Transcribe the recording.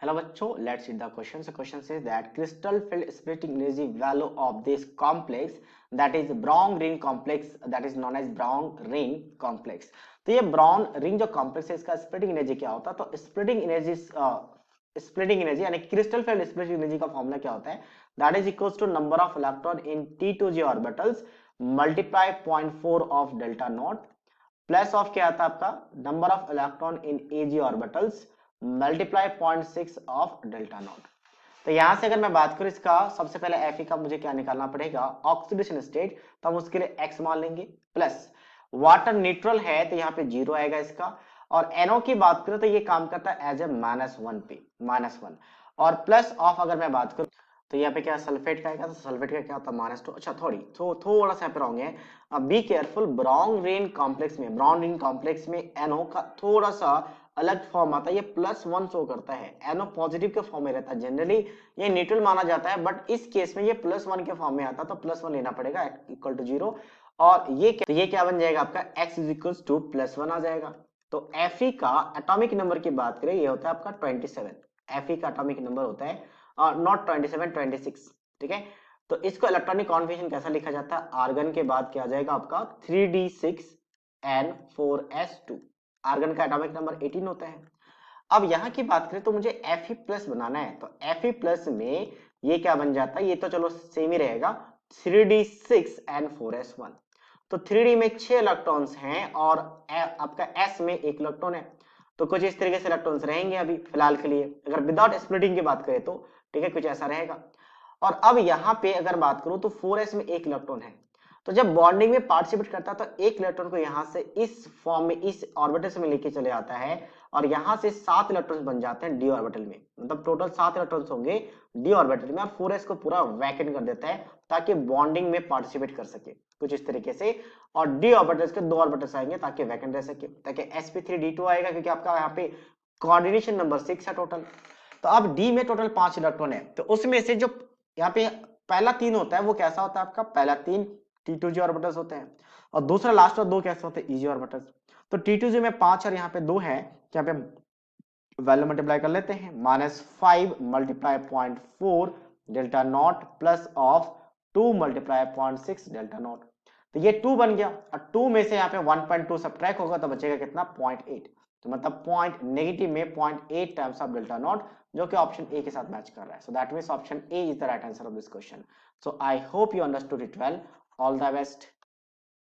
Hello bachcho, let's read the question. So question says that crystal field splitting energy value of this complex, that is brown ring complex, that is known as brown ring complex. तो ये brown ring जो complex है इसका splitting energy क्या होता है? तो splitting energy यानी क्रिस्टल फील्ड स्प्लिटिंग एनर्जी का फॉर्मूला क्या होता है? That is equals to number of electron in T2g orbitals multiply 0.4 of delta not plus of क्या आता है आपका number of electron in Ag orbitals multiply 0.6 of delta not. तो यहां से अगर मैं बात करूं इसका सबसे पहले Fe का मुझे क्या निकालना पड़ेगा? ऑक्सीडेशन स्टेट, तो हम उसके लिए x मान लेंगे प्लस वाटर न्यूट्रल है तो यहाँ पे 0 आएगा इसका। और NO की बात करूं तो ये काम करता है एज ए -1 पे -1 और प्लस ऑफ अगर मैं बात करूं तो यहाँ पे क्या सल्फेट का आएगा? तो सल्फेट का क्या होता है -2। अच्छा थोड़ा सा रॉन्ग है, be careful. Brown ring complex में NO का थोड़ा सा अलग फॉर्म आता है, ये +1 शो करता है। NO पॉजिटिव के फॉर्म में रहता है, जनरली ये न्यूट्रल माना जाता है, बट इस केस में ये +1 के फॉर्म में आता है, तो +1 लेना पड़ेगा इक्वल टू 0। और ये क्या बन जाएगा आपका x इज इक्वल टू +1 आ जाएगा। तो Fe का एटॉमिक नंबर की बात करें ये होता है आपका 27। Fe का एटॉमिक नंबर होता है नॉट 27, 26, ठीक है। तो इसको इलेक्ट्रॉनिक कॉन्फिगरेशन कैसा लिखा जाता है? आर्गन के बाद क्या आ जाएगा आपका 3d6n4s2। आर्गन का एटॉमिक नंबर 18 होता है। अब यहां की बात करें तो मुझे Fe प्लस बनाना है, तो Fe प्लस में ये क्या बन जाता है? ये तो चलो सेम ही रहेगा, 3d6n4s1। तो 3d में 6 इलेक्ट्रॉन्स हैं और आपका s में 1 इलेक्ट्रॉन है, तो कुछ इस तरीके से इलेक्ट्रॉन्स रहेंगे अभी फिलहाल के लिए। अगर विदाउट स्प्लिटिंग की बात करें तो ठीक है, कुछ ऐसा रहेगा। और अब यहाँ पे अगर बात करूं तो 4s में 1 इलेक्ट्रॉन है, तो जब बॉन्डिंग में पार्टिसिपेट करता है तो 1 इलेक्ट्रॉन को यहाँ से इस फॉर्म में इस ऑर्बिटल में लेके चले आता है और यहाँ से 7 इलेक्ट्रॉन बन जाते हैं डी ऑर्बिटल में। मतलब टोटल 7 इलेक्ट्रॉन होंगे डी ऑर्बिटल में और 4s को पूरा वैकेंट कर देता है ताकि बॉन्डिंग में पार्टिसिपेट कर सके कुछ इस तरीके से। और डी ऑर्बिटल्स के 2 ऑर्बिटल्स आएंगे ताकि वैकेंट रह सके, ताकि sp3d2 आएगा क्योंकि आपका यहाँ पे कोऑर्डिनेशन नंबर 6 है टोटल। तो अब डी में टोटल 5 इलेक्ट्रॉन है, तो उसमें से जो यहाँ पे पहला 3 होता है वो कैसा होता है आपका? पहला 3 T2g ऑर्बिटल्स होते हैं और दूसरा लास्ट और 2 कैसे होते हैं? Eg orbitals. तो T2g में 5 और यहाँ पे 2 है, यहाँ पे वैल्यू मल्टीप्लाई कर लेते हैं, -5 multiply 0.4 delta not plus of 2 multiply 0.6 delta not. तो ये 2 बन गया और 2 में से यहाँ पे 1.2 सब्ट्रैक्ट होगा तो बचेगा कितना? 0.8। तो मतलब पॉइंट नेगेटिव में 0.8 टाइम्स ऑफ डेल्टा नॉट, जो कि ऑप्शन ए के साथ मैच कर रहा है। So that means option A is the right answer of this question. So I hope you understood it well. All the best.